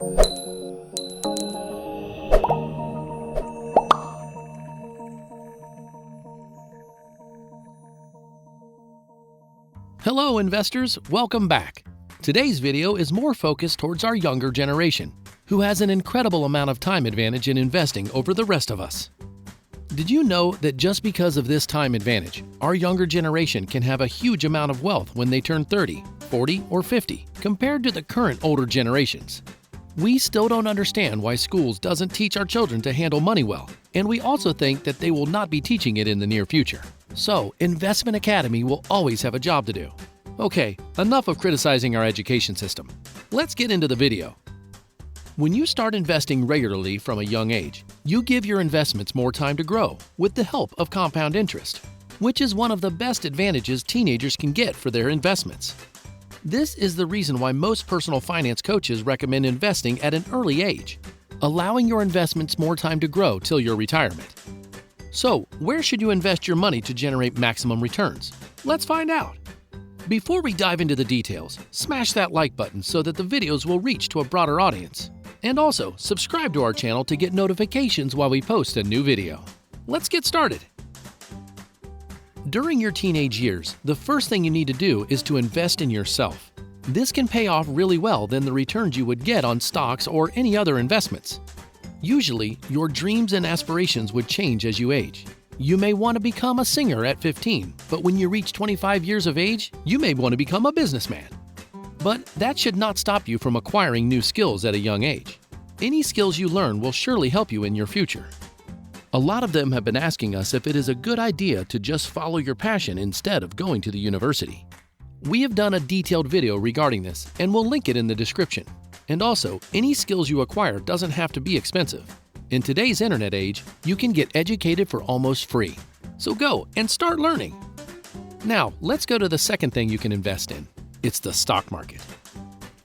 Hello investors, welcome back. Today's video is more focused towards our younger generation, who has an incredible amount of time advantage in investing over the rest of us. Did you know that just because of this time advantage, our younger generation can have a huge amount of wealth when they turn 30, 40, or 50, compared to the current older generations? We still don't understand why schools doesn't teach our children to handle money well, and we also think that they will not be teaching it in the near future. So, Investment Academy will always have a job to do. Okay, enough of criticizing our education system. Let's get into the video. When you start investing regularly from a young age, you give your investments more time to grow with the help of compound interest, which is one of the best advantages teenagers can get for their investments. This is the reason why most personal finance coaches recommend investing at an early age, allowing your investments more time to grow till your retirement. So, where should you invest your money to generate maximum returns? Let's find out. Before we dive into the details, smash that like button so that the videos will reach to a broader audience. And also, subscribe to our channel to get notifications while we post a new video. Let's get started. During your teenage years, the first thing you need to do is to invest in yourself. This can pay off really well than the returns you would get on stocks or any other investments. Usually, your dreams and aspirations would change as you age. You may want to become a singer at 15, but when you reach 25 years of age, you may want to become a businessman. But that should not stop you from acquiring new skills at a young age. Any skills you learn will surely help you in your future. A lot of them have been asking us if it is a good idea to just follow your passion instead of going to the university. We have done a detailed video regarding this, and we'll link it in the description. And also, any skills you acquire doesn't have to be expensive. In today's internet age, you can get educated for almost free. So go and start learning. Now, let's go to the second thing you can invest in. It's the stock market.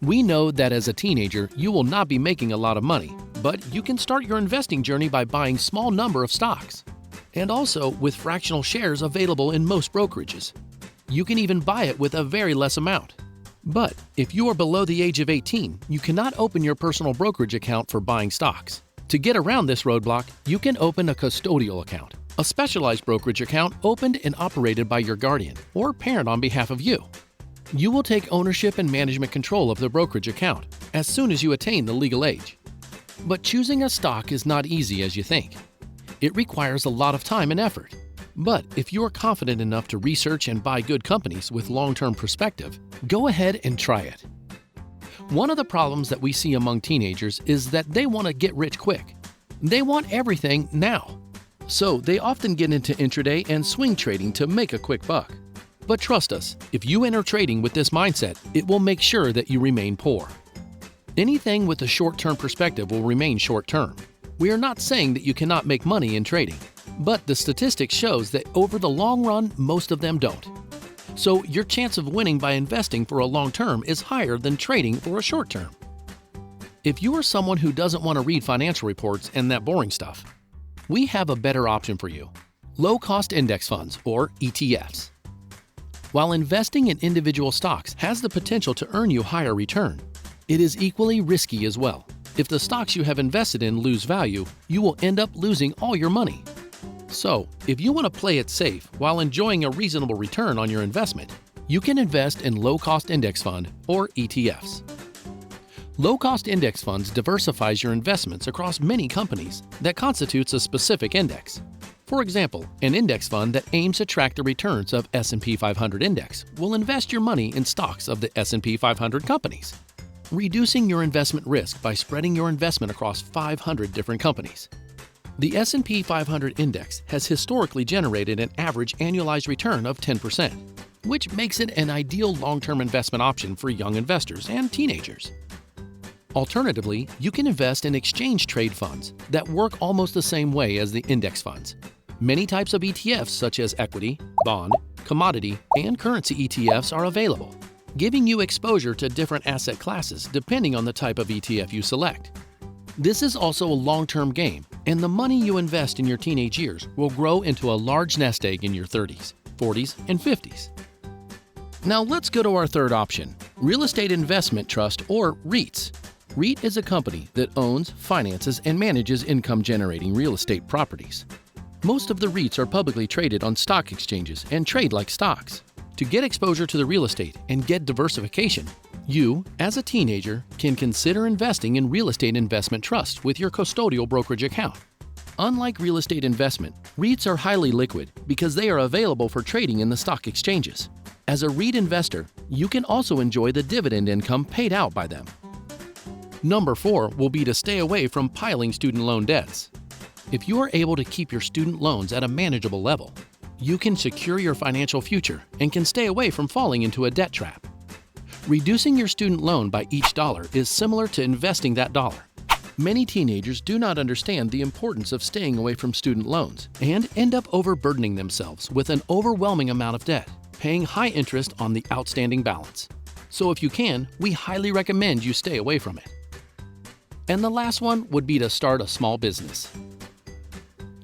We know that as a teenager, you will not be making a lot of money, but you can start your investing journey by buying a small number of stocks. And also with fractional shares available in most brokerages. You can even buy it with a very less amount. But if you are below the age of 18, you cannot open your personal brokerage account for buying stocks. To get around this roadblock, you can open a custodial account, a specialized brokerage account opened and operated by your guardian or parent on behalf of you. You will take ownership and management control of the brokerage account as soon as you attain the legal age. But choosing a stock is not easy as you think. It requires a lot of time and effort. But if you are confident enough to research and buy good companies with long-term perspective, go ahead and try it. One of the problems that we see among teenagers is that they want to get rich quick. They want everything now. So they often get into intraday and swing trading to make a quick buck. But trust us, if you enter trading with this mindset, it will make sure that you remain poor. Anything with a short-term perspective will remain short-term. We are not saying that you cannot make money in trading, but the statistics shows that over the long run, most of them don't. So your chance of winning by investing for a long term is higher than trading for a short term. If you are someone who doesn't want to read financial reports and that boring stuff, we have a better option for you: low-cost index funds, or ETFs. While investing in individual stocks has the potential to earn you higher return, it is equally risky as well. If the stocks you have invested in lose value, you will end up losing all your money. So, if you want to play it safe while enjoying a reasonable return on your investment, you can invest in low-cost index fund, or ETFs. Low-cost index funds diversifies your investments across many companies that constitutes a specific index. For example, an index fund that aims to track the returns of S&P 500 index will invest your money in stocks of the S&P 500 companies, reducing your investment risk by spreading your investment across 500 different companies. The S&P 500 index has historically generated an average annualized return of 10%, which makes it an ideal long-term investment option for young investors and teenagers. Alternatively, you can invest in exchange trade funds that work almost the same way as the index funds. Many types of ETFs such as equity, bond, commodity, and currency ETFs are available, giving you exposure to different asset classes depending on the type of ETF you select. This is also a long-term game, and the money you invest in your teenage years will grow into a large nest egg in your 30s, 40s, and 50s. Now let's go to our third option, real estate investment trust, or REITs. REIT is a company that owns, finances, and manages income-generating real estate properties. Most of the REITs are publicly traded on stock exchanges and trade like stocks. To get exposure to the real estate and get diversification, you, as a teenager, can consider investing in real estate investment trusts with your custodial brokerage account. Unlike real estate investment, REITs are highly liquid because they are available for trading in the stock exchanges. As a REIT investor, you can also enjoy the dividend income paid out by them. Number 4 will be to stay away from piling student loan debts. If you are able to keep your student loans at a manageable level, you can secure your financial future and can stay away from falling into a debt trap. Reducing your student loan by each dollar is similar to investing that dollar. Many teenagers do not understand the importance of staying away from student loans and end up overburdening themselves with an overwhelming amount of debt, paying high interest on the outstanding balance. So if you can, we highly recommend you stay away from it. And the last one would be to start a small business.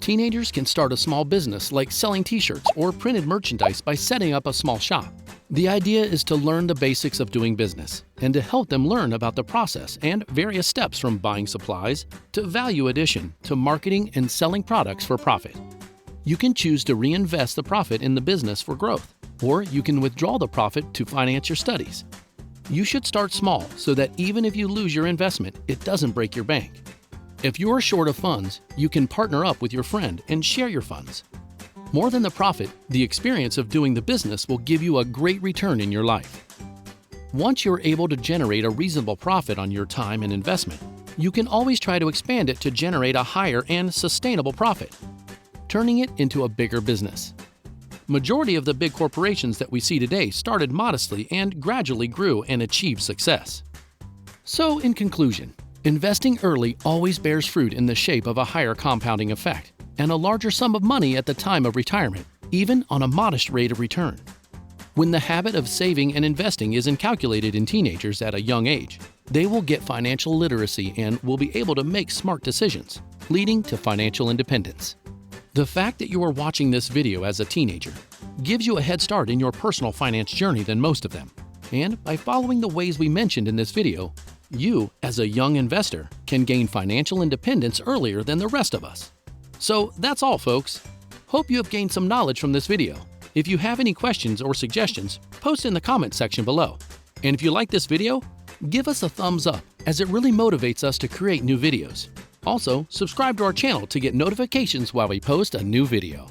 Teenagers can start a small business like selling t-shirts or printed merchandise by setting up a small shop. The idea is to learn the basics of doing business and to help them learn about the process and various steps from buying supplies to value addition to marketing and selling products for profit. You can choose to reinvest the profit in the business for growth, or you can withdraw the profit to finance your studies. You should start small so that even if you lose your investment, it doesn't break your bank. If you are short of funds, you can partner up with your friend and share your funds. More than the profit, the experience of doing the business will give you a great return in your life. Once you're able to generate a reasonable profit on your time and investment, you can always try to expand it to generate a higher and sustainable profit, turning it into a bigger business. Majority of the big corporations that we see today started modestly and gradually grew and achieved success. So in conclusion, investing early always bears fruit in the shape of a higher compounding effect and a larger sum of money at the time of retirement, even on a modest rate of return. When the habit of saving and investing is inculcated in teenagers at a young age, they will get financial literacy and will be able to make smart decisions, leading to financial independence. The fact that you are watching this video as a teenager gives you a head start in your personal finance journey than most of them. And by following the ways we mentioned in this video, you, as a young investor, can gain financial independence earlier than the rest of us. So that's all, folks. Hope you have gained some knowledge from this video. If you have any questions or suggestions, post in the comment section below. And if you like this video, give us a thumbs up, as it really motivates us to create new videos. Also, subscribe to our channel to get notifications while we post a new video.